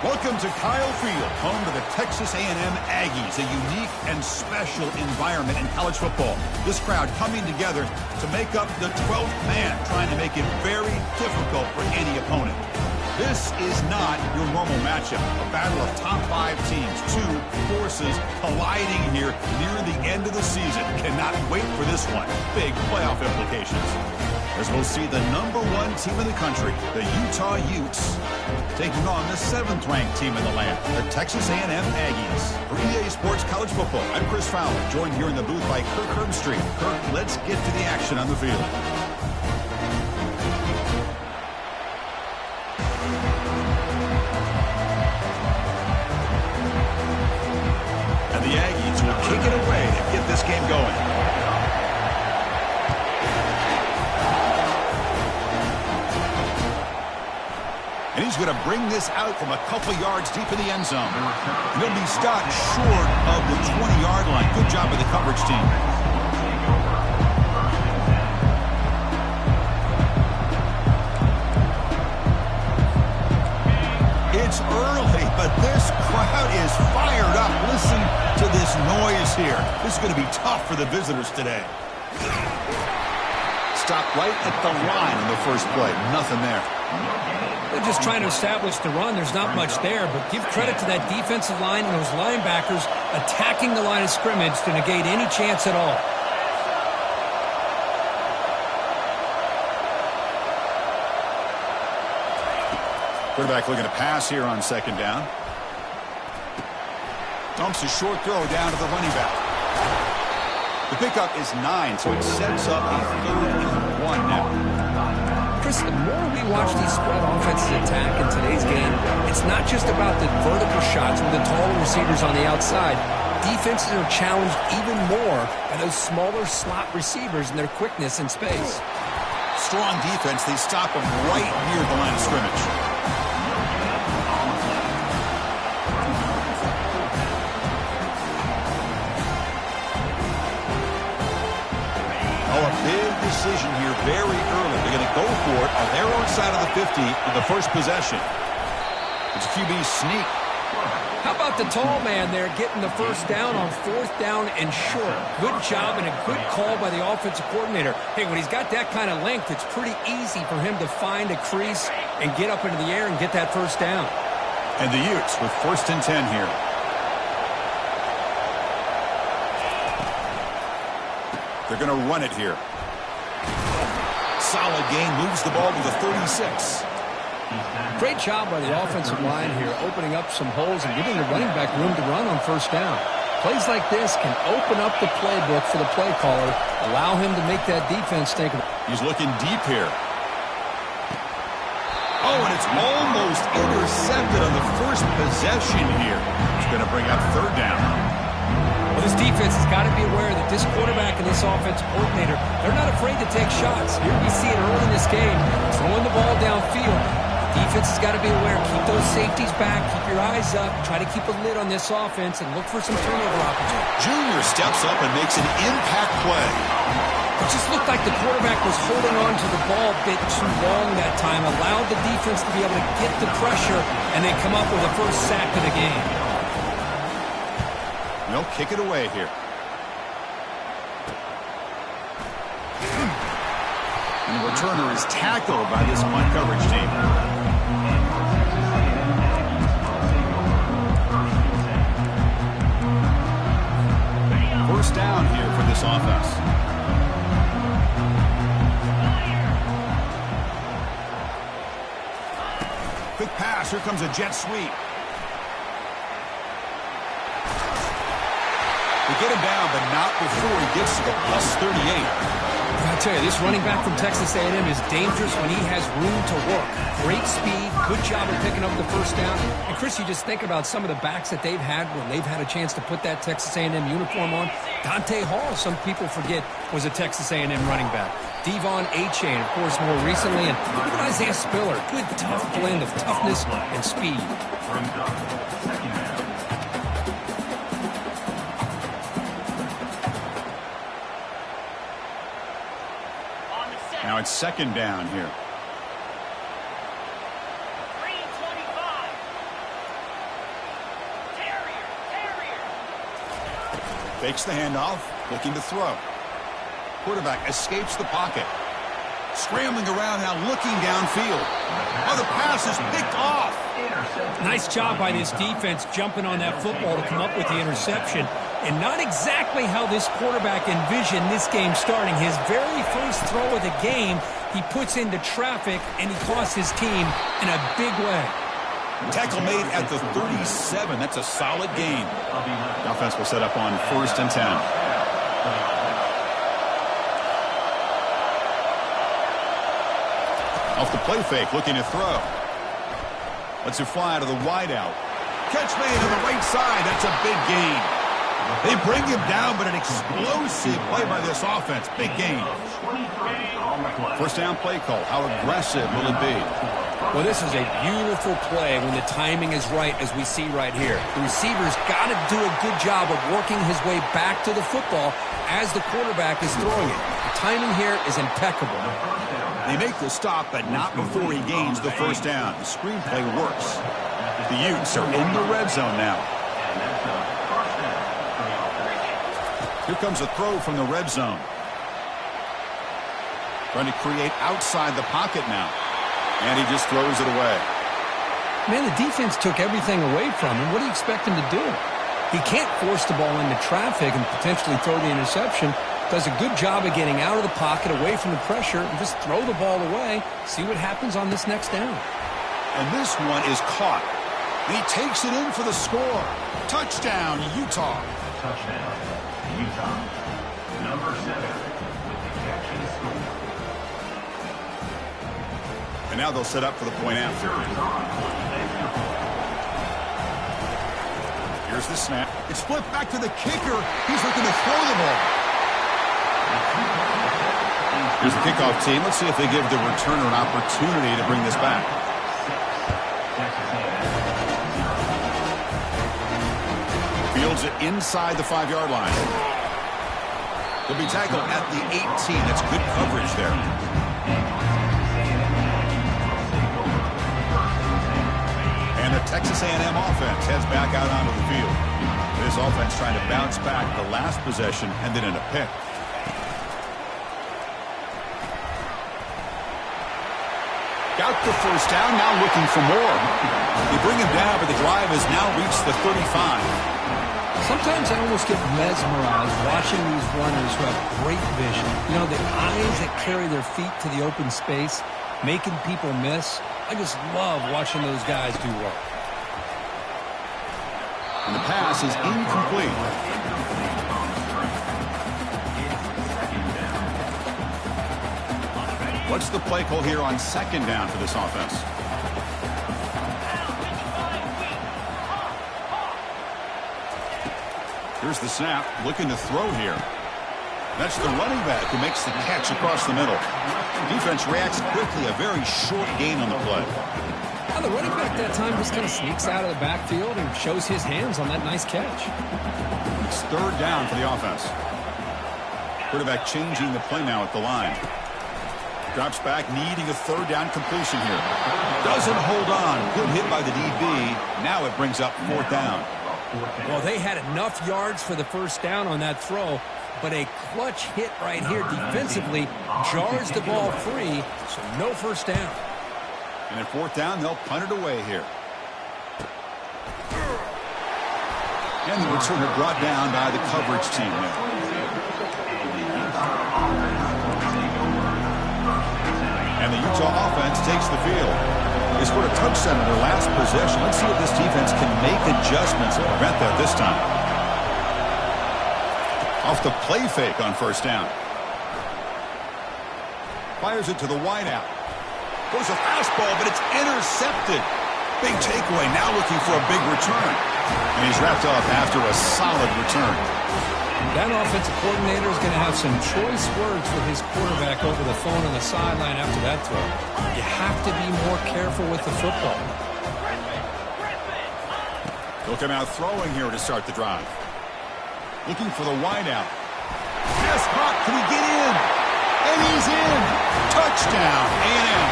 Welcome to Kyle Field, home to the Texas A&M Aggies, a unique and special environment in college football. This crowd coming together to make up the 12th man, trying to make it very difficult for any opponent. This is not your normal matchup, a battle of top 5 teams, 2 forces colliding here near the end of the season. Cannot wait for this one. Big playoff implications. As we'll see the #1 team in the country, the Utah Utes, taking on the 7th-ranked team in the land, the Texas A&M Aggies. For EA Sports College Football, I'm Chris Fowler, joined here in the booth by Kirk Herbstreit. Kirk, let's get to the action on the field. And the Aggies will kick it away to get this game going. And he's going to bring this out from a couple yards deep in the end zone. And he'll be stopped short of the 20-yard line. Good job by the coverage team. It's early, but this crowd here. This is going to be tough for the visitors today. Stopped right at the line on the first play. Nothing there. They're just trying to establish the run. There's not much there, but give credit to that defensive line and those linebackers attacking the line of scrimmage to negate any chance at all. Quarterback looking to pass here on second down. Dumps a short throw down to the running back. The pickup is 9, so it sets up a 3rd and 1 now. Chris, the more we watch these spread offenses attack in today's game, it's not just about the vertical shots with the taller receivers on the outside. Defenses are challenged even more by those smaller slot receivers and their quickness in space. Strong defense. They stop them right near the line of scrimmage. Oh, a big decision here very early. They're going to go for it on their own side of the 50 in the first possession. It's a QB sneak. How about the tall man there getting the first down on 4th down and short? Good job and a good call by the offensive coordinator. Hey, when he's got that kind of length, it's pretty easy for him to find a crease and get up into the air and get that first down. And the Utes with 1st and 10 here. They're going to run it here. Solid gain, moves the ball to the 36. Great job by the offensive line here, opening up some holes and giving the running back room to run on first down. Plays like this can open up the playbook for the play caller, allow him to make that defense think of it. He's looking deep here. Oh, and it's almost intercepted on the first possession here. It's going to bring up 3rd down. Well, this defense has got to be aware that this quarterback and this offensive coordinator, they're not afraid to take shots. Here we see it early in this game, throwing the ball downfield. The defense has got to be aware. Keep those safeties back. Keep your eyes up. Try to keep a lid on this offense and look for some turnover opportunities. Junior steps up and makes an impact play. It just looked like the quarterback was holding on to the ball a bit too long that time, allowed the defense to be able to get the pressure, and then come up with the first sack of the game. They'll kick it away here. And the returner is tackled by this punt coverage team. First down here for this offense. Quick pass. Here comes a jet sweep. They get him down, but not before he gets to the +38. I tell you, this running back from Texas A&M is dangerous when he has room to work. Great speed, good job of picking up the first down. And Chris, you just think about some of the backs that they've had when they've had a chance to put that Texas A&M uniform on. Dante Hall, some people forget, was a Texas A&M running back. Devon Achane, of course, more recently. And even Isaiah Spiller, good tough blend of toughness and speed. Now it's 2nd down here. Fakes the handoff, looking to throw. Quarterback escapes the pocket. Scrambling around now, looking downfield. Oh, the pass is picked off. Nice job by this defense jumping on that football to come up with the interception. And not exactly how this quarterback envisioned this game starting. His very first throw of the game, he puts into traffic, and he costs his team in a big way. Tackle made at the 37. That's a solid gain. The offense will set up on 1st and 10. Off the play fake, looking to throw. Lets it fly to the wideout. Catch made on the right side. That's a big gain. They bring him down, but an explosive play by this offense. Big gain. First down play call. How aggressive will it be? Well, this is a beautiful play when the timing is right, as we see right here. The receiver's got to do a good job of working his way back to the football as the quarterback is throwing it. The timing here is impeccable. They make the stop, but not before he gains the first down. The screenplay works. The Utes are in the red zone now. Here comes a throw from the red zone. Trying to create outside the pocket now. And he just throws it away. Man, the defense took everything away from him. What do you expect him to do? He can't force the ball into traffic and potentially throw the interception. Does a good job of getting out of the pocket, away from the pressure, and just throw the ball away. See what happens on this next down. And this one is caught. And he takes it in for the score. Touchdown, Utah. Touchdown, Utah. Number 7 with the catch and score. And now they'll set up for the point after. Here's the snap. It's flipped back to the kicker. He's looking to throw the ball. Here's the kickoff team. Let's see if they give the returner an opportunity to bring this back. Fields it inside the 5-yard line. He'll be tackled at the 18. That's good coverage there. And the Texas A&M offense heads back out onto the field. This offense trying to bounce back the last possession and then in a pick. Got the first down, now looking for more. They bring him down, but the drive has now reached the 35. Sometimes I almost get mesmerized watching these runners who have great vision. You know, the eyes that carry their feet to the open space, making people miss. I just love watching those guys do work. And the pass is incomplete. What's the play call here on second down for this offense? Here's the snap, looking to throw here. That's the running back who makes the catch across the middle. Defense reacts quickly, a very short gain on the play. Now the running back that time just kind of sneaks out of the backfield and shows his hands on that nice catch. It's third down for the offense. Quarterback changing the play now at the line. Drops back, needing a third down completion here. Doesn't hold on. Good hit by the DB. Now it brings up fourth down. Well, they had enough yards for the first down on that throw, but a clutch hit right here defensively jars the ball free, so no first down. And at fourth down, they'll punt it away here. And the returner brought down by the coverage team there. And the Utah offense takes the field. They scored a touchdown in their last possession. Let's see if this defense can make adjustments and prevent that this time. Off the play fake on first down. Fires it to the wideout. Goes a fastball, but it's intercepted. Big takeaway, now looking for a big return. And he's wrapped off after a solid return. That offensive coordinator is going to have some choice words with his quarterback over the phone on the sideline after that throw. You have to be more careful with the football. They'll come out throwing here to start the drive. Looking for the wideout. Yes, Hawk, can he get in? And he's in. Touchdown, A&M.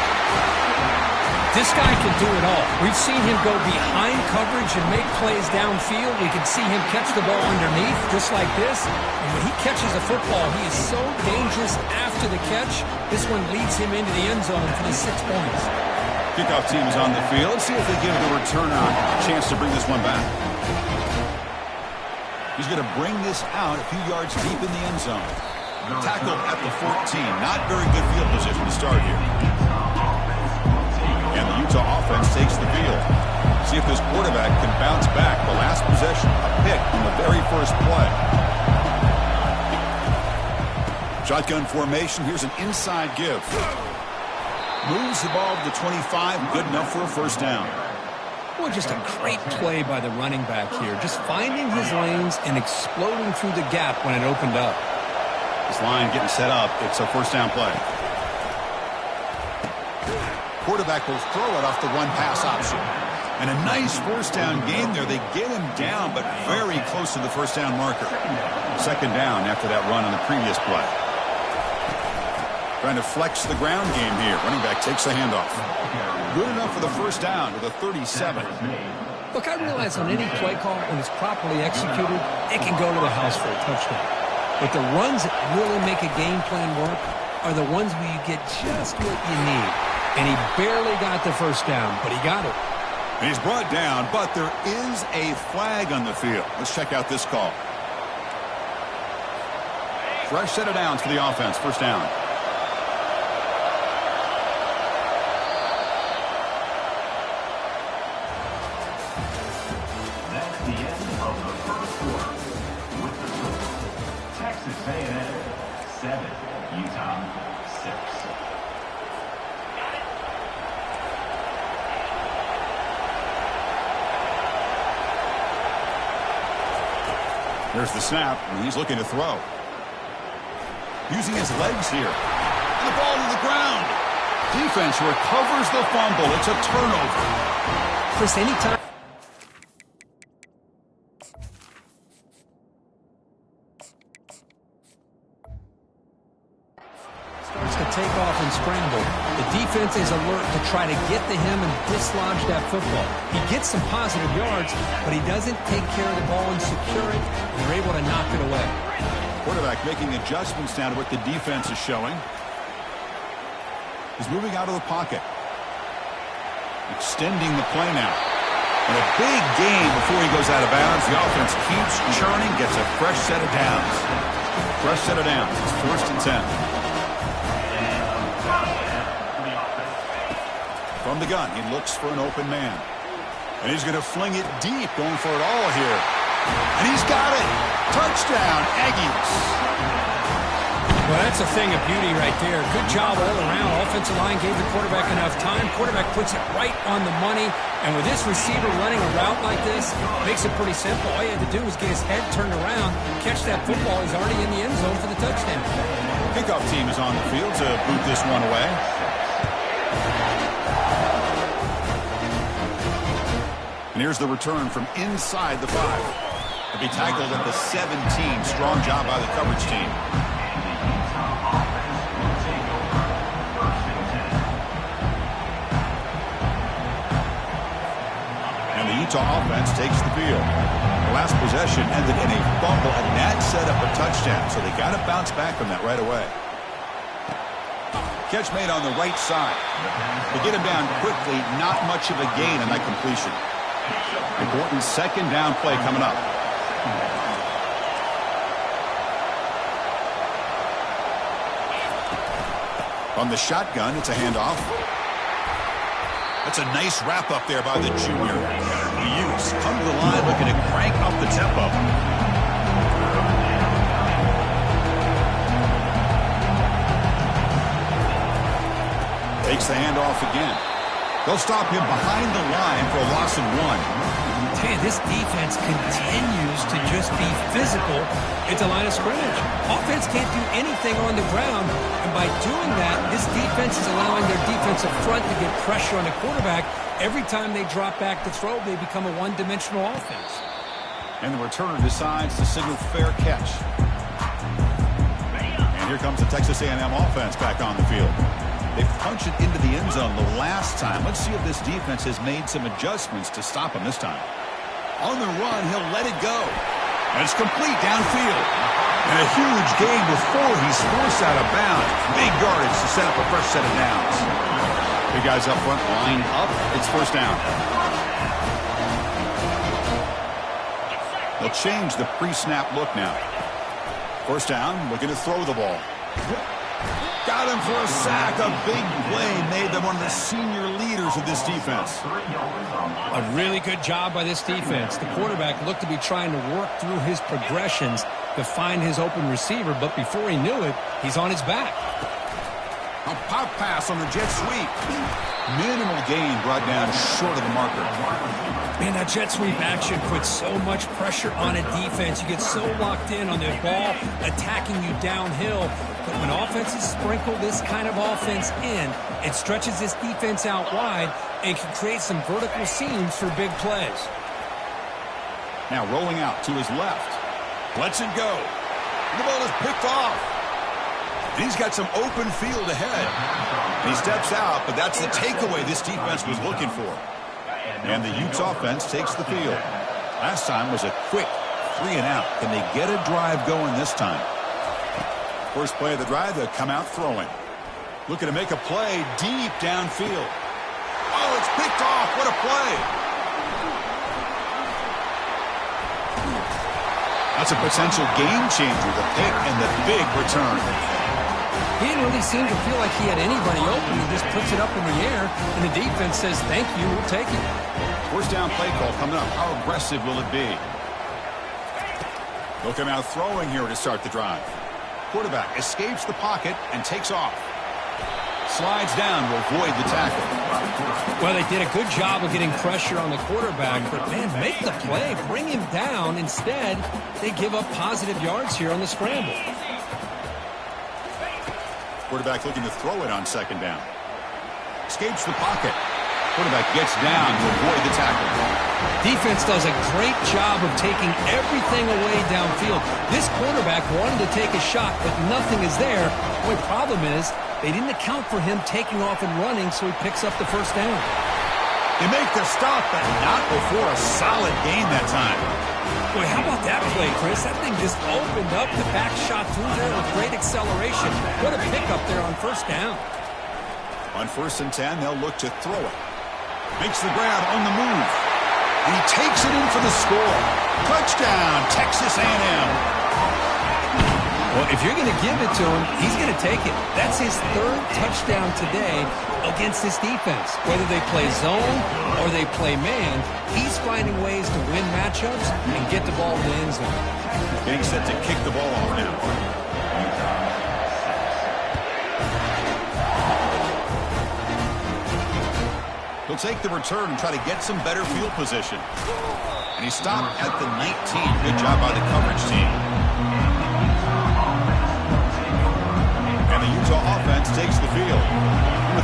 This guy can do it all. We've seen him go behind coverage and make plays downfield. We can see him catch the ball underneath, just like this. And when he catches a football, he is so dangerous after the catch. This one leads him into the end zone for the 6 points. Kickoff team is on the field. Let's see if they give the returner a chance to bring this one back. He's going to bring this out a few yards deep in the end zone. Tackled at the 14. Not very good field position to start here. And the Utah offense takes the field. See if this quarterback can bounce back. The last possession, a pick on the very first play. Shotgun formation. Here's an inside give. Moves the ball to the 25. Good enough for a first down. Well, just a great play by the running back here. Just finding his lanes and exploding through the gap when it opened up. This line getting set up. It's a first down play. Quarterback will throw it off the run-pass option. And a nice first down game there. They get him down, but very close to the first down marker. Second down after that run on the previous play. Trying to flex the ground game here. Running back takes a handoff. Good enough for the first down to the 37. Look, I realize on any play call, when it's properly executed, it can go to the house for a touchdown. But the runs that really make a game plan work are the ones where you get just what you need. And he barely got the first down, but he got it. And he's brought down, but there is a flag on the field. Let's check out this call. Fresh set of downs for the offense. First down. That's the end of the first quarter. With the score, Texas A&M 7, Utah 6. There's the snap, and he's looking to throw. Using his legs here. And the ball to the ground. Defense recovers the fumble. It's a turnover. Chris, anytime. Starts to take off and scramble. The defense is alert to try to get to him and dislodge that football. He gets some positive yards, but he doesn't take care of the ball and secure it, and they're able to knock it away. Quarterback making adjustments down to what the defense is showing. He's moving out of the pocket. Extending the play now. And a big gain before he goes out of bounds. The offense keeps churning, gets a fresh set of downs. Fresh set of downs. It's 1st and 10. From the gun, he looks for an open man. And he's going to fling it deep, going for it all here. And he's got it. Touchdown, Aggies. Well, that's a thing of beauty right there. Good job all around. Offensive line gave the quarterback enough time. Quarterback puts it right on the money. And with this receiver running a route like this, makes it pretty simple. All you had to do was get his head turned around, catch that football. He's already in the end zone for the touchdown. Kickoff team is on the field to boot this one away. And here's the return from inside the 5. To be tackled at the 17. Strong job by the coverage team. And the Utah offense takes the field. The last possession ended in a fumble, and that set up a touchdown. So they got to bounce back from that right away. Catch made on the right side. To get him down quickly, not much of a gain on that completion. Important 2nd down play coming up. From the shotgun, it's a handoff. That's a nice wrap up there by the junior. The Utes come to the line looking to crank up the tempo. Takes the handoff again. They'll stop him behind the line for a loss of 1. Man, this defense continues to just be physical at the line of scrimmage. Offense can't do anything on the ground, and by doing that, this defense is allowing their defensive front to get pressure on the quarterback. Every time they drop back to throw, they become a one-dimensional offense. And the returner decides to signal fair catch. And here comes the Texas A&M offense back on the field. They punch it into the end zone the last time. Let's see if this defense has made some adjustments to stop him this time. On the run, he'll let it go. And it's complete downfield. And a huge gain before he's forced out of bounds. Big yardage to set up a fresh set of downs. Big guys up front, line up. It's 1st down. They'll change the pre-snap look now. 1st down, looking to throw the ball. Got him for a sack. A big play made them one of the senior leaders of this defense. A really good job by this defense. The quarterback looked to be trying to work through his progressions to find his open receiver, but before he knew it, he's on his back. A pop pass on the jet sweep. Minimal gain brought down short of the marker. Man, that jet sweep action puts so much pressure on a defense. You get so locked in on the ball attacking you downhill. But when offenses sprinkle this kind of offense in, it stretches this defense out wide and can create some vertical seams for big plays. Now rolling out to his left. Lets it go. The ball is picked off. And he's got some open field ahead. And he steps out, but that's the takeaway this defense was looking for. And the Utes offense takes the field. Last time was a quick 3-and-out. Can they get a drive going this time? First play of the drive, they'll come out throwing. Looking to make a play deep downfield. Oh, it's picked off. What a play. That's a potential game changer, the pick and the big return. He didn't really seem to feel like he had anybody open. He just puts it up in the air, and the defense says, thank you, we'll take it. First down play call coming up. How aggressive will it be? They'll come out throwing here to start the drive. Quarterback escapes the pocket and takes off. Slides down to avoid the tackle. Well, they did a good job of getting pressure on the quarterback, but, man, make the play. Bring him down. Instead, they give up positive yards here on the scramble. Quarterback looking to throw it on second down. Escapes the pocket. Quarterback gets down to avoid the tackle. Defense does a great job of taking everything away downfield. This quarterback wanted to take a shot, but nothing is there. The only problem is they didn't account for him taking off and running, so he picks up the first down. They make the stop, but not before a solid gain that time. Boy, how about that play, Chris? That thing just opened up. The back shot through there with great acceleration. What a pickup there on first down. On 1st and 10, they'll look to throw it. Makes the grab on the move. And he takes it in for the score. Touchdown, Texas A&M. Well, if you're going to give it to him, he's going to take it. That's his 3rd touchdown today against this defense. Whether they play zone or they play man, he's finding ways to win matchups and get the ball to the end zone. Getting set to kick the ball off now. He'll take the return and try to get some better field position. And he stopped at the 19. Good job by the coverage team. And the Utah offense takes the field.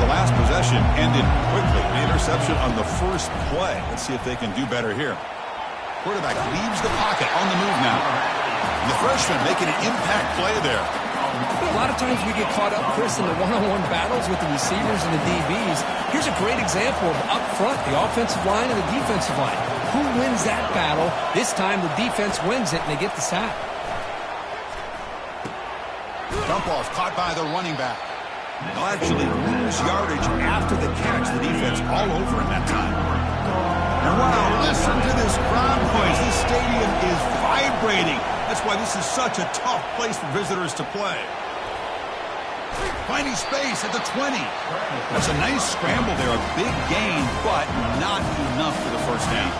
The last possession ended quickly. The interception on the first play. Let's see if they can do better here. Quarterback leaves the pocket on the move now. And the freshman making an impact play there. A lot of times we get caught up, Chris, in the one-on-one battles with the receivers and the DBs. Here's a great example of up front, the offensive line and the defensive line. Who wins that battle? This time the defense wins it, and they get the sack. Dump off caught by the running back. They'll actually lose yardage after the catch. The defense all over him that time. And wow, listen to this crowd noise. This stadium is vibrating. That's why this is such a tough place for visitors to play. Finding space at the 20. That's a nice scramble there. A big gain, but not enough for the first down.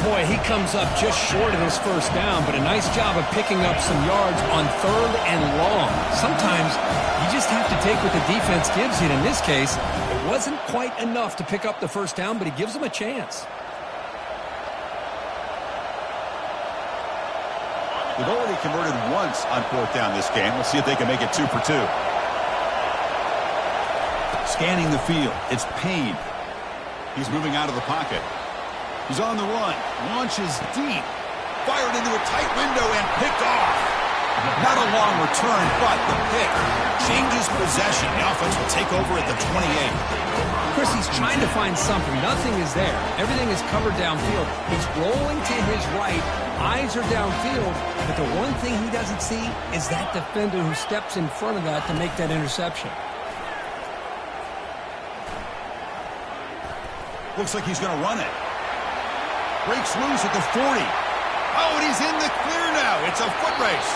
Boy, he comes up just short of his first down, but a nice job of picking up some yards on 3rd and long. Sometimes you just have to take what the defense gives you. And in this case, it wasn't quite enough to pick up the first down, but he gives them a chance. They've already converted once on 4th down this game. We'll see if they can make it 2 for 2. Scanning the field. It's Payne. He's moving out of the pocket. He's on the run. Launches deep. Fired into a tight window and picked off. Not a long return, but the pick changes possession. The offense will take over at the 28. Chris, he's trying to find something. Nothing is there. Everything is covered downfield. He's rolling to his right. Eyes are downfield. But the one thing he doesn't see is that defender who steps in front of that to make that interception. Looks like he's going to run it. Breaks loose at the 40. Oh, and he's in the clear now. It's a foot race.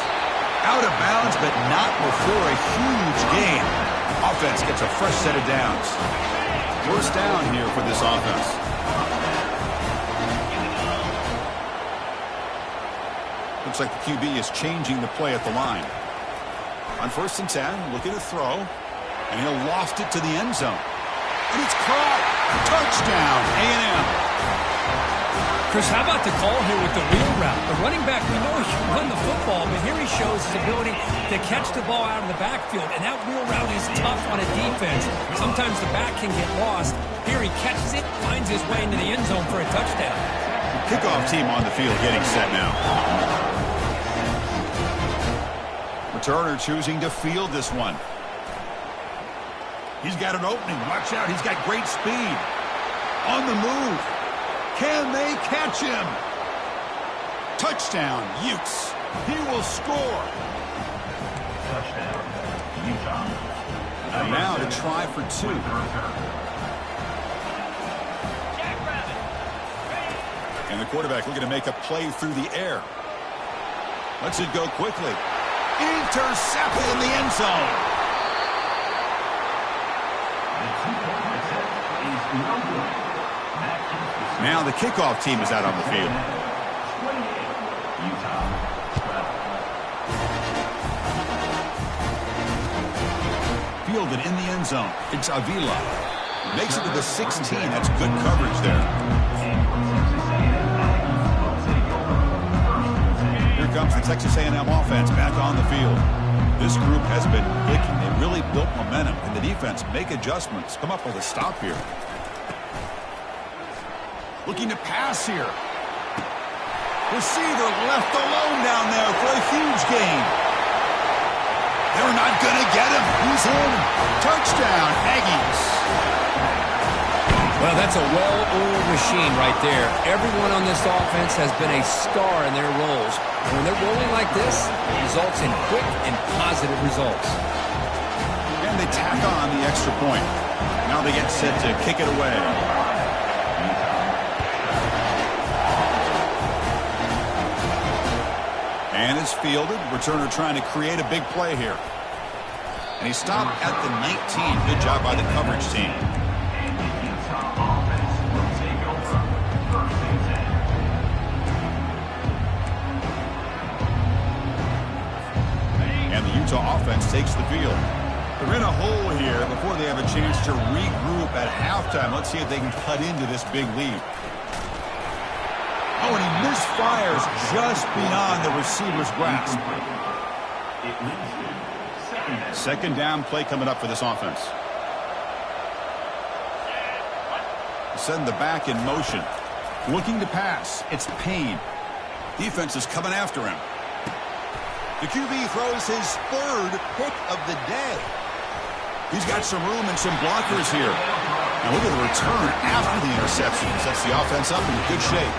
Out of bounds, but not before a huge gain. Offense gets a fresh set of downs. First down here for this offense. Looks like the QB is changing the play at the line. On 1st and 10, looking to throw. And he'll loft it to the end zone. And it's caught. Touchdown, A&M. Chris, how about the call here with the wheel route? The running back, we know he can run the football, but here he shows his ability to catch the ball out of the backfield, and that wheel route is tough on a defense. Sometimes the back can get lost. Here he catches it, finds his way into the end zone for a touchdown. Kickoff team on the field getting set now. Returner choosing to field this one. He's got an opening. Watch out. He's got great speed. On the move. Can they catch him? Touchdown, Utes. He will score. touchdown, Utah. Now to try for 2. And the quarterback looking to make a play through the air. Lets it go quickly. Intercepted in the end zone. Now the kickoff team is out on the field. Fielded in the end zone. It's Avila. Makes it to the 16. That's good coverage there. Here comes the Texas A&M offense back on the field. This group has been clicking. They really built momentum. And the defense make adjustments. Come up with a stop here. Looking to pass here. Receiver left alone down there for a huge gain. They're not going to get him. He's in. Touchdown, Aggies. Well, that's a well-oiled machine right there. Everyone on this offense has been a star in their roles. And when they're rolling like this, it results in quick and positive results. And they tack on the extra point. Now they get set to kick it away. And it's fielded. Returner trying to create a big play here. And he stopped at the 19. Good job by the coverage team. And the Utah offense takes the field. They're in a hole here before they have a chance to regroup at halftime. Let's see if they can cut into this big lead. Oh, and he misfires just beyond the receiver's grasp. Second down play coming up for this offense. Send the back in motion. Looking to pass. It's Payne. Defense is coming after him. The QB throws his third pick of the day. He's got some room and some blockers here. Now look at the return after the interception. Sets the offense up in good shape.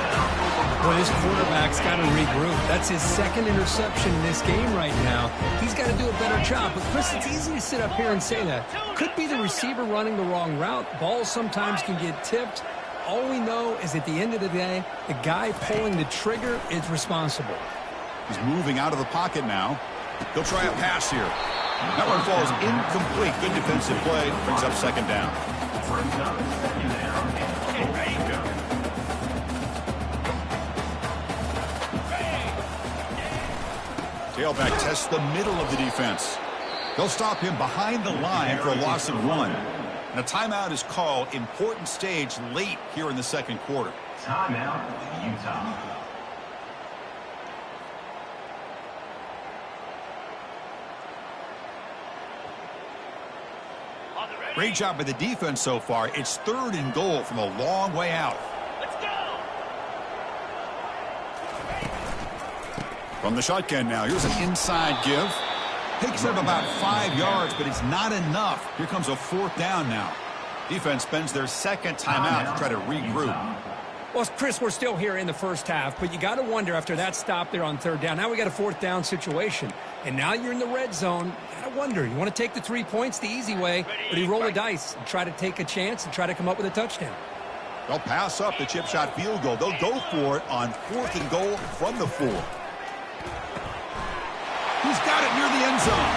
Well, this quarterback's got to regroup. That's his second interception in this game right now. He's got to do a better job. But, Chris, it's easy to sit up here and say that. Could be the receiver running the wrong route. Balls sometimes can get tipped. All we know is at the end of the day, the guy pulling the trigger is responsible. He's moving out of the pocket now. He'll try a pass here. That one falls incomplete. Good defensive play. Brings up second down. Tailback tests the middle of the defense. They'll stop him behind the line for a loss of 1. And a timeout is called. Important stage late here in the second quarter. Timeout, Utah. Great job by the defense so far. It's 3rd and goal from a long way out. Let's go. From the shotgun now, here's an inside give. Takes him about 5 yards, but it's not enough. Here comes a 4th down now. Defense spends their second timeout to try to regroup. Well, Chris, we're still here in the first half, but you got to wonder after that stop there on 3rd down. Now we got a 4th down situation, and now you're in the red zone. You got to wonder, you want to take the 3 points the easy way, or do you roll the dice and try to take a chance and try to come up with a touchdown? They'll pass up the chip shot field goal. They'll go for it on 4th and goal from the 4. He's got it near the end zone,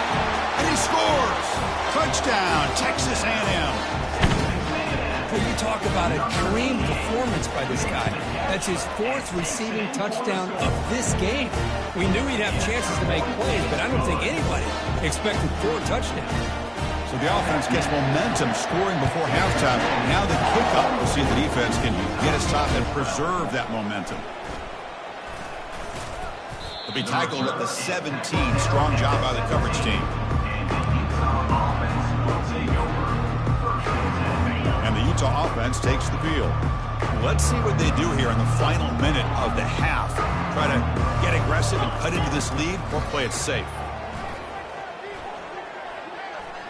and he scores. Touchdown, Texas A&M. You talk about a dream performance by this guy. That's his 4th receiving touchdown of this game. We knew he'd have chances to make plays, but I don't think anybody expected 4 touchdowns. So the offense gets momentum scoring before halftime. Now the kickoff. We'll see if the defense can get his top and preserve that momentum. They'll be tackled at the 17. Strong job by the coverage team. And the Utah offense takes the field. Let's see what they do here in the final minute of the half. Try to get aggressive and cut into this lead or play it safe.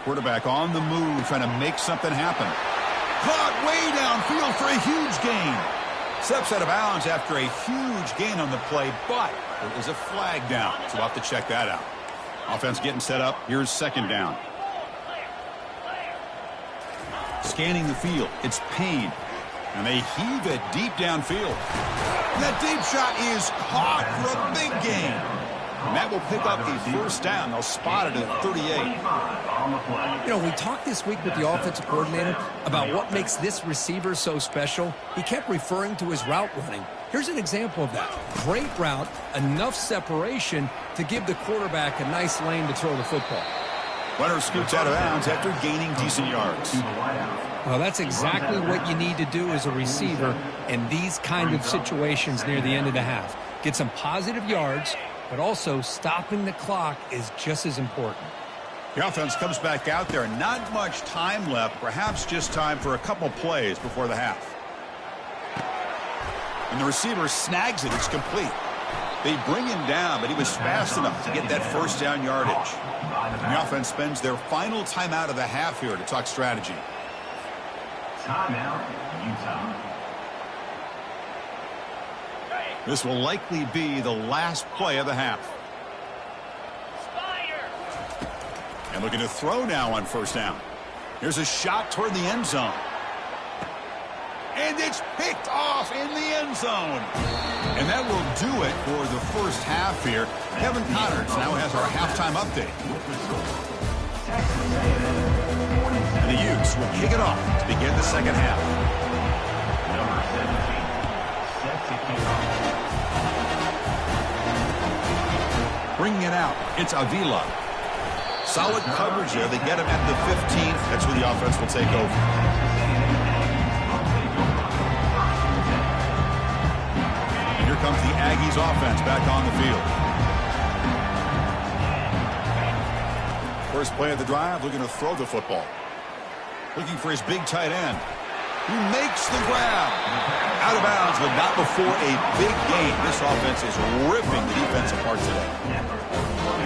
Quarterback on the move, trying to make something happen. Caught way downfield for a huge gain. Steps out of bounds after a huge gain on the play, but there is a flag down, so we'll have to check that out. Offense getting set up. Here's second down. Scanning the field. It's Payne. And they heave it deep downfield. And that deep shot is caught for a big gain. And that will pick up a first down. They'll spot it at 38. You know, we talked this week with the offensive coordinator about what makes this receiver so special. He kept referring to his route running. Here's an example of that. Great route, enough separation to give the quarterback a nice lane to throw the football. Runner scoots out of bounds after gaining decent yards. Well, that's exactly what you need to do as a receiver in these kind of situations near the end of the half. Get some positive yards, but also stopping the clock is just as important. The offense comes back out there. Not much time left. Perhaps just time for a couple plays before the half. And the receiver snags it. It's complete. They bring him down, but he was fast enough to get that first down yardage. And the offense spends their final timeout of the half here to talk strategy. Timeout, Utah. This will likely be the last play of the half. And looking to throw now on first down. Here's a shot toward the end zone. And it's picked off in the end zone. And that will do it for the first half here. Kevin Connors now has our halftime update. And the Utes will kick it off to begin the second half. Number 17, set to kick off. Bringing it out, it's Avila. Solid coverage there. They get him at the 15. That's where the offense will take over. And here comes the Aggies offense back on the field. First play of the drive, looking to throw the football. Looking for his big tight end, who makes the grab. Out of bounds, but not before a big gain. This offense is ripping the defense apart today.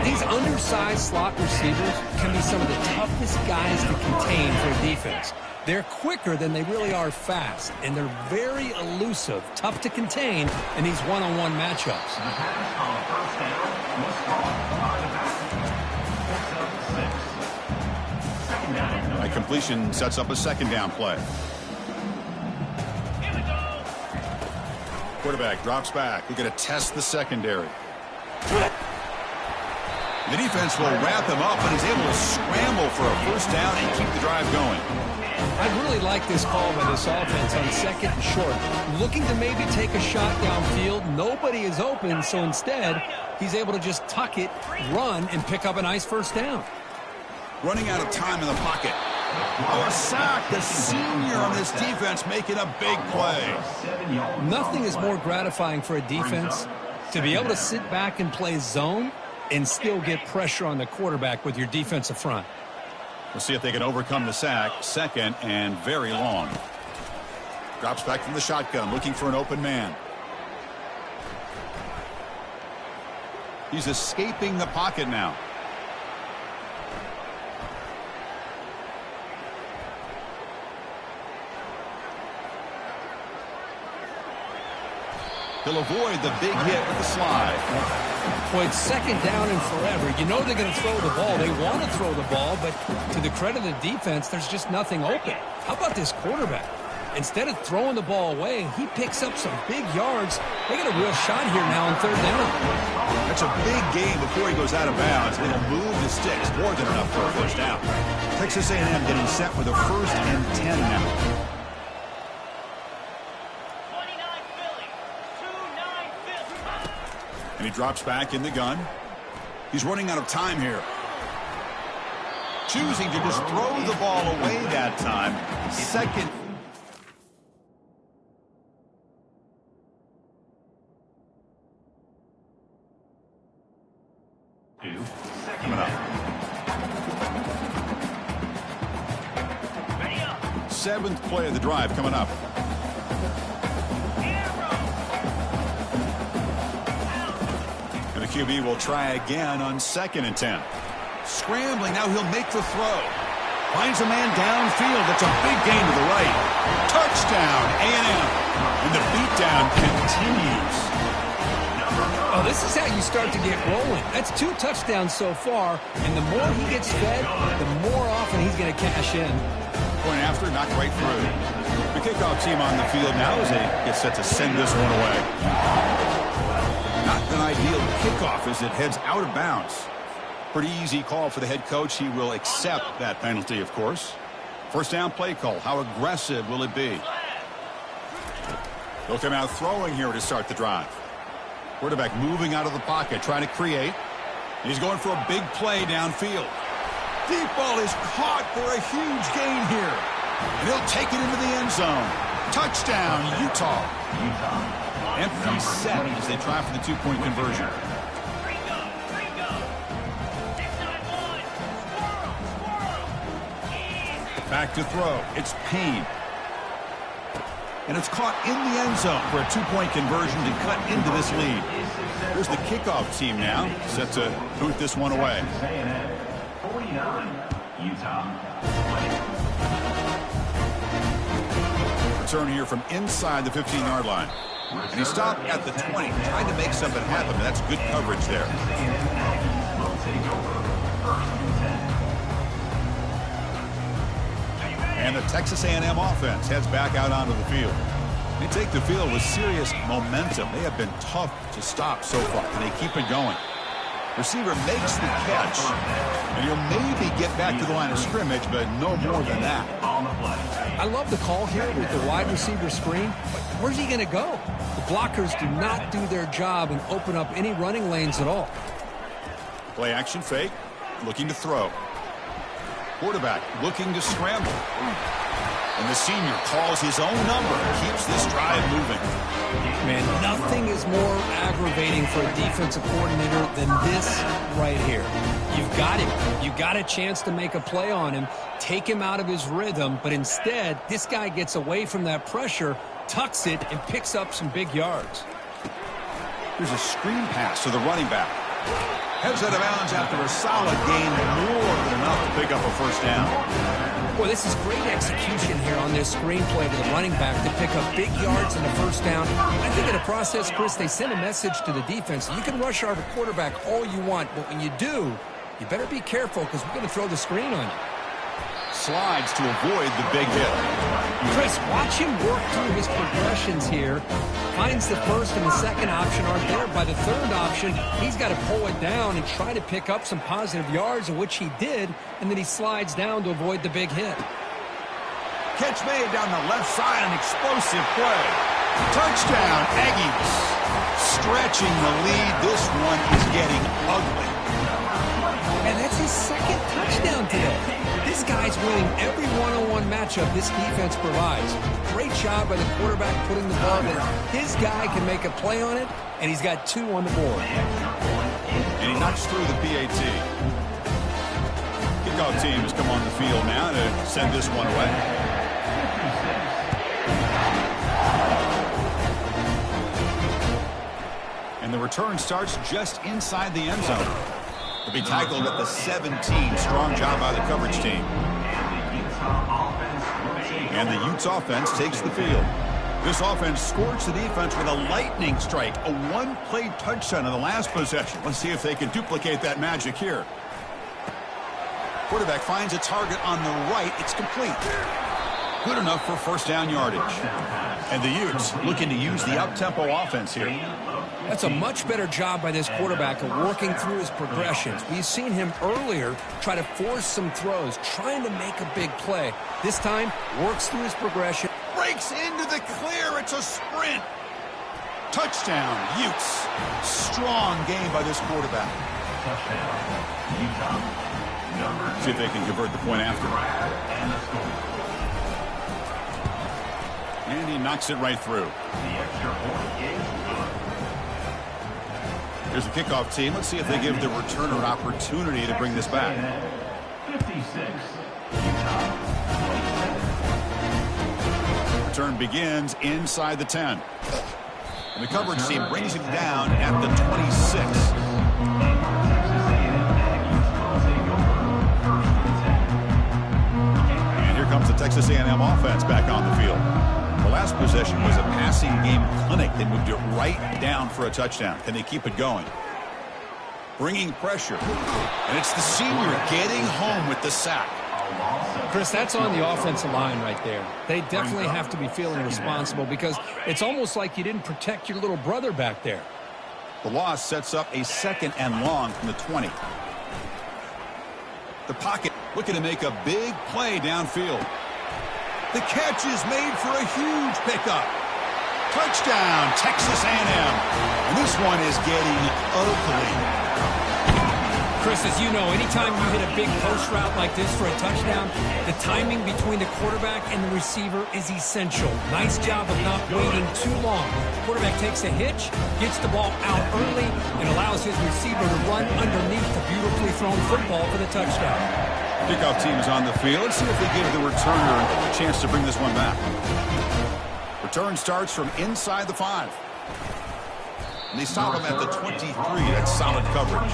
These undersized slot receivers can be some of the toughest guys to contain for a defense. They're quicker than they really are fast, and they're very elusive, tough to contain in these one-on-one matchups. A completion sets up a second down play. Quarterback drops back. We're going to test the secondary. The defense will wrap him up, but he's able to scramble for a first down and keep the drive going. I really like this call by this offense on second and short. Looking to maybe take a shot downfield. Nobody is open, so instead, he's able to just tuck it, run, and pick up a nice first down. Running out of time in the pocket. Oh, a sack. The senior on this defense making a big play. Nothing is more gratifying for a defense to be able to sit back and play zone and still get pressure on the quarterback with your defensive front. We'll see if they can overcome the sack. Second and very long. Drops back from the shotgun, looking for an open man. He's escaping the pocket now. He'll avoid the big hit with the slide. Boy, it's second down and forever. You know they're going to throw the ball. They want to throw the ball, but to the credit of the defense, there's just nothing open. How about this quarterback? Instead of throwing the ball away, he picks up some big yards. They get a real shot here now on third down. That's a big gain before he goes out of bounds. It'll move the sticks more than enough for a first down. Texas A&M getting set with a 1st and 10 now. And he drops back in the gun. He's running out of time here. Choosing to just throw the ball away that time. Second. Coming up. 7th play of the drive coming up. QB will try again on 2nd and 10. Scrambling, now he'll make the throw. Finds a man downfield. That's a big gain to the right. Touchdown, A&M. And the beatdown continues. Oh, this is how you start to get rolling. That's 2 touchdowns so far, and the more he gets fed, the more often he's going to cash in. Point after, knocked right through. The kickoff team on the field now as they get set to send this one away. Not an ideal kickoff as it heads out of bounds. Pretty easy call for the head coach. He will accept that penalty, of course. First down play call. How aggressive will it be? They'll come out throwing here to start the drive. Quarterback moving out of the pocket, trying to create. He's going for a big play downfield. Deep ball is caught for a huge gain here. And he'll take it into the end zone. Touchdown, Utah. Empty set as they try for the 2-point conversion. Back to throw. It's Payne. And it's caught in the end zone for a 2-point conversion to cut into this lead. Here's the kickoff team now, set to boot this one away. 49, Utah. Return here from inside the 15-yard line. And he stopped at the 20, trying to make something happen. That's good coverage there. Will take over first and 10. And the Texas A&M offense heads back out onto the field. They take the field with serious momentum. They have been tough to stop so far. Can they keep it going? Receiver makes the catch. And he'll maybe get back to the line of scrimmage, but no more than that. I love the call here with the wide receiver screen, but where's he going to go? The blockers do not do their job and open up any running lanes at all. Play action fake, looking to throw. Quarterback looking to scramble. And the senior calls his own number and keeps this drive moving. Man, nothing is more aggravating for a defensive coordinator than this right here. You've got him. You got a chance to make a play on him, take him out of his rhythm, but instead, this guy gets away from that pressure, tucks it, and picks up some big yards. Here's a screen pass to the running back. Heads out of bounds after a solid gain, more than enough to pick up a first down. Boy, this is great execution here on this screenplay to the running back to pick up big yards in the first down. I think in the process, Chris, they send a message to the defense. You can rush our quarterback all you want, but when you do, you better be careful because we're going to throw the screen on you. Slides to avoid the big hit. Chris, watch him work through his progressions here. Finds the first and the second option aren't there. By the third option, he's got to pull it down and try to pick up some positive yards, which he did, and then he slides down to avoid the big hit. Catch made down the left side, an explosive play. Touchdown, Aggies. Stretching the lead. This one is getting ugly. And that's his second touchdown today. This guy's winning every one-on-one matchup this defense provides. Great job by the quarterback putting the ball in. His guy can make a play on it, and he's got 2 on the board. And he knocks through the PAT. Kickoff team has come on the field now to send this one away. And the return starts just inside the end zone. To be tackled at the 17. Strong job by the coverage team. And the Utes offense takes the field. This offense scorched the defense with a lightning strike. A one-play touchdown in the last possession. Let's see if they can duplicate that magic here. Quarterback finds a target on the right. It's complete. Good enough for first down yardage. And the Utes looking to use the up-tempo offense here. That's a much better job by this quarterback of working through his progressions. We've seen him earlier try to force some throws, trying to make a big play. This time, works through his progression. Breaks into the clear. It's a sprint. Touchdown, Utes. Strong game by this quarterback. Touchdown, Utah. See if they can convert the point after. And he knocks it right through. The extra point is good. Here's the kickoff team. Let's see if they give the returner an opportunity to bring this back. 56, Utah. Return begins inside the 10. And the coverage team brings him down at the 26. And here comes the Texas A&M offense back on the field. The last possession was a passing game clinic. They moved it right down for a touchdown. Can they keep it going? Bringing pressure. And it's the senior getting home with the sack. Chris, that's on the offensive line right there. They definitely have to be feeling responsible because it's almost like you didn't protect your little brother back there. The loss sets up a 2nd and long from the 20. The pocket looking to make a big play downfield. The catch is made for a huge pickup. Touchdown, Texas A&M. And this one is getting ugly. Chris, as you know, anytime you hit a big post route like this for a touchdown, the timing between the quarterback and the receiver is essential. Nice job of not waiting too long. Quarterback takes a hitch, gets the ball out early, and allows his receiver to run underneath the beautifully thrown football for the touchdown. Kickoff team is on the field. Let's see if they give the returner a chance to bring this one back. Return starts from inside the 5. And they stop him at the 23. That's solid coverage.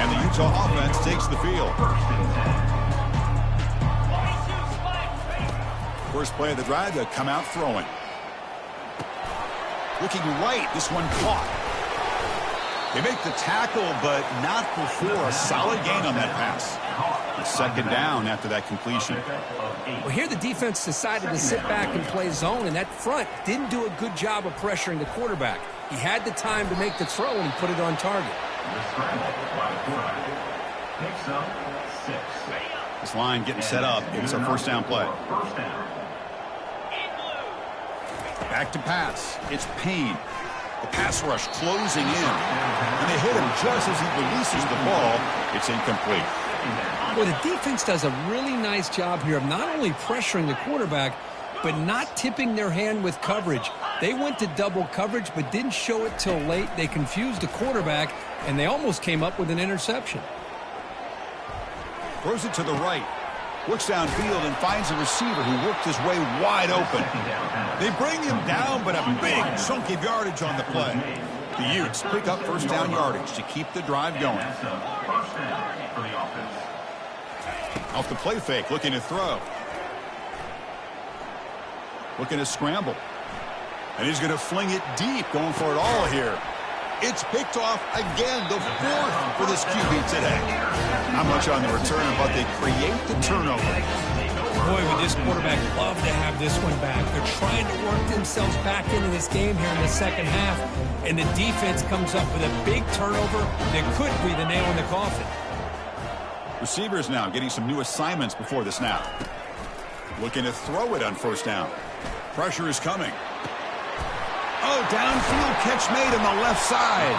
And the Utah offense takes the field. First play of the drive, they come out throwing. Looking right, this one caught. They make the tackle, but not before a solid gain on that pass. A 2nd down after that completion. Well, here the defense decided to sit back and play zone, and that front didn't do a good job of pressuring the quarterback. He had the time to make the throw, and he put it on target. This line getting set up. It's a 1st down play. Back to pass. It's Payne. The pass rush closing in. And they hit him just as he releases the ball. It's incomplete. Well, the defense does a really nice job here of not only pressuring the quarterback, but not tipping their hand with coverage. They went to double coverage, but didn't show it till late. They confused the quarterback, and they almost came up with an interception. Throws it to the right. Looks downfield and finds a receiver who worked his way wide open. They bring him down, but a big chunk of yardage on the play. The Utes pick up 1st down yardage to keep the drive going. Off the play fake, looking to throw. Looking to scramble. And he's going to fling it deep, going for it all here. It's picked off again, the 4th for this QB today. Not much on the return, but they create the turnover. Boy, would this quarterback love to have this one back. They're trying to work themselves back into this game here in the 2nd half, and the defense comes up with a big turnover that could be the nail in the coffin. Receivers now getting some new assignments before the snap. Looking to throw it on 1st down. Pressure is coming. Oh, downfield catch made on the left side.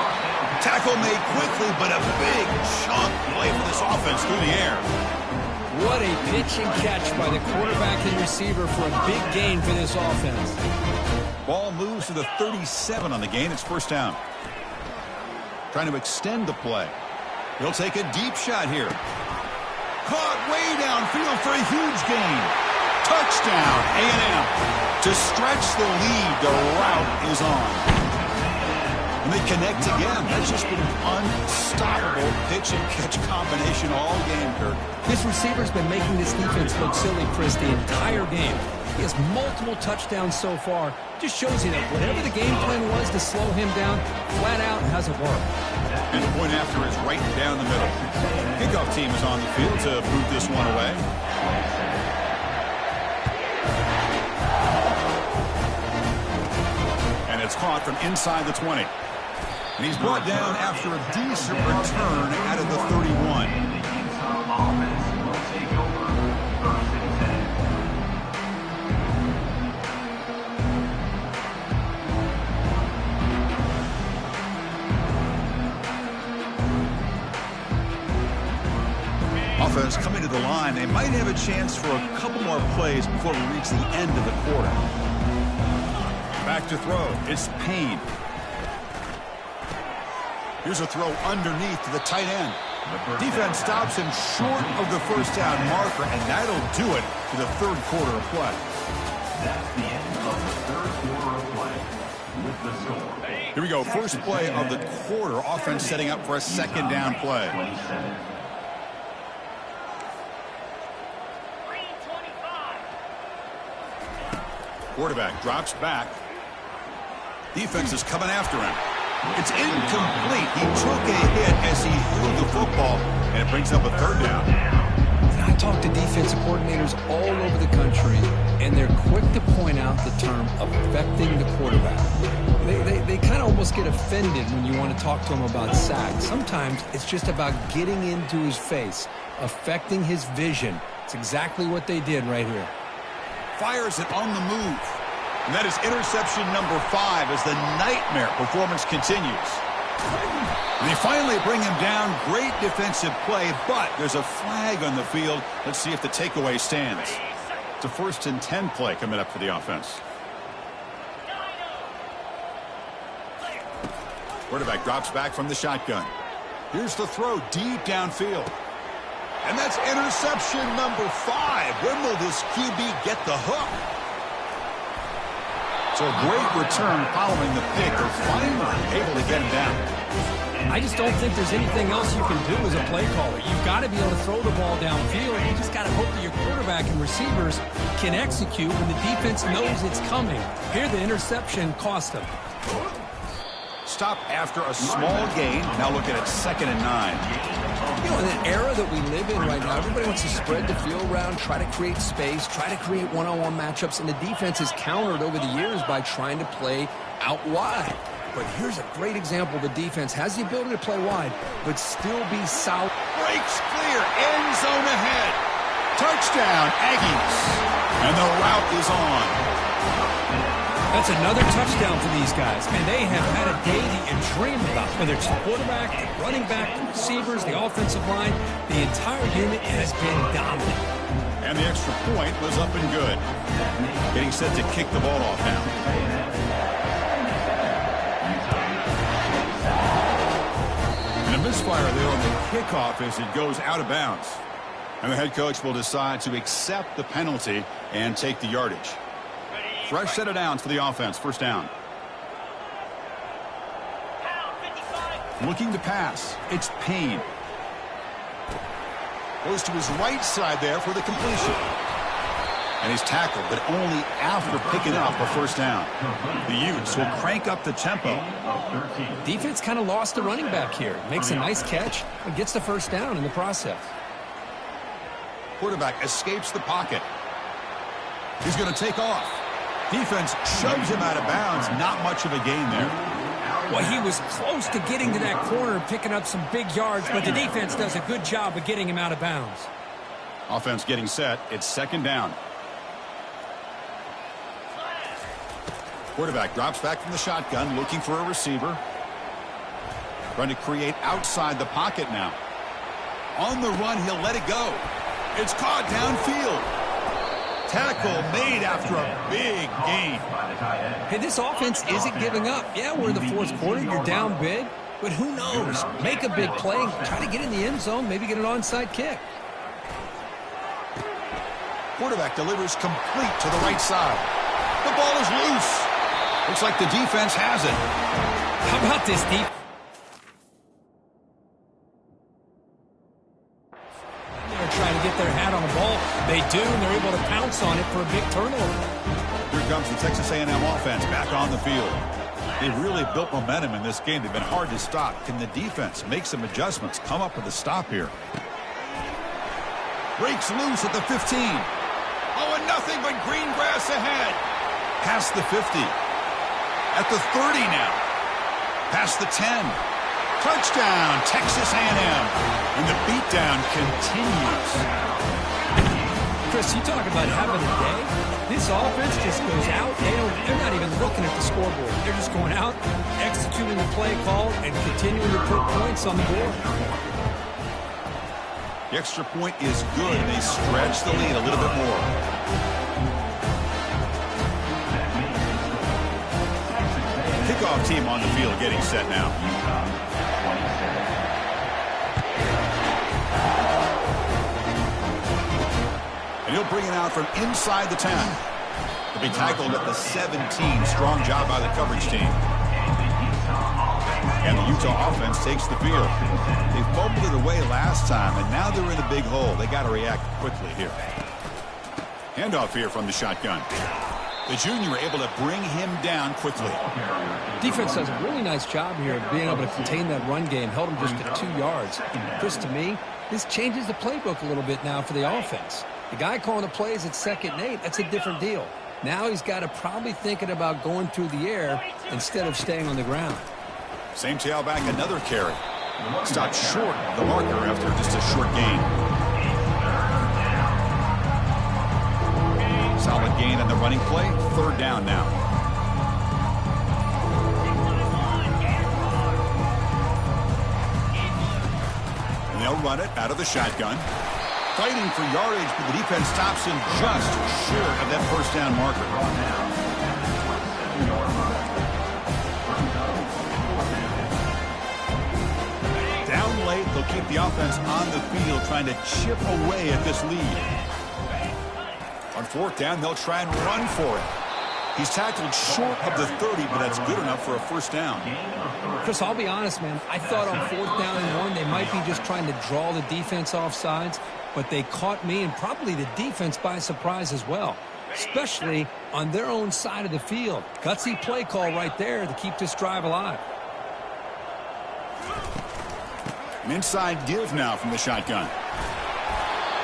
Tackle made quickly, but a big chunk play for this offense through the air. What a pitch and catch by the quarterback and receiver for a big gain for this offense. Ball moves to the 37 on the gain. It's 1st down. Trying to extend the play. He'll take a deep shot here. Caught way downfield for a huge gain. Touchdown, A&M. To stretch the lead, the route is on. And they connect again. That's just been an unstoppable pitch and catch combination all game, Kirk. This receiver's been making this defense look silly, Chris, the entire game. He has multiple touchdowns so far. Just shows you that whatever the game plan was to slow him down, flat out hasn't worked. And the point after is right down the middle. Kickoff team is on the field to boot this one away. And it's caught from inside the 20. And he's brought down after a decent return out of the 31. Offense coming to the line. They might have a chance for a couple more plays before we reach the end of the quarter. Back to throw. It's Payne. Here's a throw underneath to the tight end. Defense stops him short of the 1st down marker, and that'll do it to the 3rd quarter of play. That's the end of the 3rd quarter of play with the score. Here we go. First play of the quarter. Offense setting up for a 2nd down play. 27. Quarterback drops back. Defense is coming after him. It's incomplete. He took a hit as he threw the football, and it brings up a third down. I talk to defensive coordinators all over the country, and they're quick to point out the term affecting the quarterback. They kind of almost get offended when you want to talk to them about sacks. Sometimes it's just about getting into his face, affecting his vision. It's exactly what they did right here. Fires it on the move. And that is interception number 5 as the nightmare performance continues. And they finally bring him down. Great defensive play, but there's a flag on the field. Let's see if the takeaway stands. It's a 1st and 10 play coming up for the offense. Quarterback drops back from the shotgun. Here's the throw deep downfield. And that's interception number 5. When will this QB get the hook? So a great return following the pick. They're finally able to get him down. I just don't think there's anything else you can do as a play caller. You've got to be able to throw the ball downfield. You just got to hope that your quarterback and receivers can execute when the defense knows it's coming. Here, the interception cost them. Stop after a small gain. Now looking at 2nd and 9. You know, in the era that we live in right now, everybody wants to spread the field around, try to create space, try to create one-on-one matchups, and the defense has countered over the years by trying to play out wide. But here's a great example. The defense has the ability to play wide, but still be solid. Breaks clear. End zone ahead. Touchdown, Aggies. And the route is on. That's another touchdown for these guys. And they have had a day that you dream about. Whether it's the quarterback, the running back, the receivers, the offensive line, the entire unit has been dominant. And the extra point was up and good. Getting set to kick the ball off now. And a misfire there on the kickoff as it goes out of bounds. And the head coach will decide to accept the penalty and take the yardage. Fresh set of downs for the offense. 1st down. Looking to pass. It's Payne. Goes to his right side there for the completion. And he's tackled, but only after picking up a 1st down. The Utes will crank up the tempo. Defense kind of lost the running back here. Makes a nice catch and gets the 1st down in the process. Quarterback escapes the pocket. He's going to take off. Defense shoves him out of bounds. Not much of a gain there. Well, he was close to getting to that corner and picking up some big yards, but the defense does a good job of getting him out of bounds. Offense getting set. It's 2nd down. Quarterback drops back from the shotgun, looking for a receiver. Trying to create outside the pocket now. On the run, he'll let it go. It's caught downfield. Tackle made after a big gain. Hey, this offense isn't giving up. Yeah, we're in the 4th quarter. You're down big. But who knows? Make a big play. Try to get in the end zone. Maybe get an onside kick. Quarterback delivers complete to the right side. The ball is loose. Looks like the defense has it. How about this defense? Trying to get their hat on the ball. They do, and they're able to pounce on it for a big turnover. Here comes the Texas A&M offense back on the field. They've really built momentum in this game. They've been hard to stop. Can the defense make some adjustments, come up with a stop here? Breaks loose at the 15. Oh, and nothing but green grass ahead. Past the 50. At the 30 now. Past the 10. Touchdown, Texas A&M. And the beatdown continues. Chris, you talk about having a day. This offense just goes out. They're not even looking at the scoreboard. They're just going out, executing the play call, and continuing to put points on the board. The extra point is good. They stretch the lead a little bit more. Kickoff team on the field getting set now. And he'll bring it out from inside the 10. He'll be tackled at the 17. Strong job by the coverage team. And the Utah offense takes the field. They fumbled it away last time, and now they're in a big hole. They got to react quickly here. Handoff here from the shotgun. The junior able to bring him down quickly. Defense does a really nice job here of being able to contain that run game. Held him just to 2 yards. Chris, to me, this changes the playbook a little bit now for the offense. The guy calling the plays at 2nd and 8, that's a different deal. Now he's got to probably thinking about going through the air instead of staying on the ground. Same tailback, another carry. Stopped short of the marker after just a short gain. Solid gain on the running play. 3rd down now. And they'll run it out of the shotgun. Fighting for yardage, but the defense stops him just short of that 1st down marker. Down late, they'll keep the offense on the field, trying to chip away at this lead. On 4th down, they'll try and run for it. He's tackled short of the 30, but that's good enough for a 1st down. Chris, I'll be honest, man. I thought on 4th down and 1, they might be just trying to draw the defense off sides, but they caught me and probably the defense by surprise as well, especially on their own side of the field. Gutsy play call right there to keep this drive alive. An inside give now from the shotgun.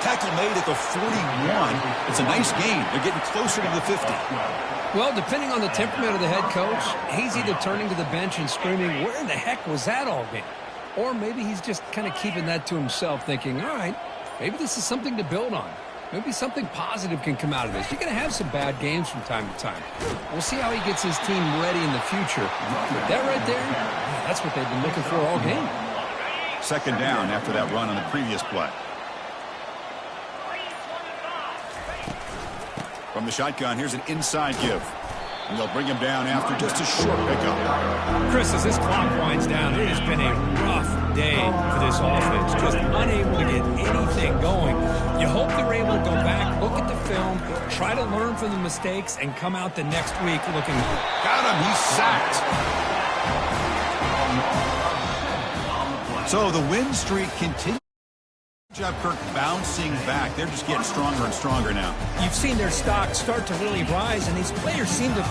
Tackle made at the 41. It's a nice gain. They're getting closer to the 50. Well, depending on the temperament of the head coach, he's either turning to the bench and screaming, where in the heck was that all game? Or maybe he's just kind of keeping that to himself, thinking, all right, maybe this is something to build on. Maybe something positive can come out of this. You're going to have some bad games from time to time. We'll see how he gets his team ready in the future. But that right there, that's what they've been looking for all game. 2nd down after that run on the previous play. From the shotgun, here's an inside give. And they'll bring him down after just a short pickup. Chris, as this clock winds down, it has been a rough day for this offense. Just unable to get anything going. You hope they're able to go back, look at the film, try to learn from the mistakes, and come out the next week looking... Got him. He's sacked. So the win streak continues. Good job, Kirk, bouncing back. They're just getting stronger and stronger now. You've seen their stock start to really rise, and these players seem to...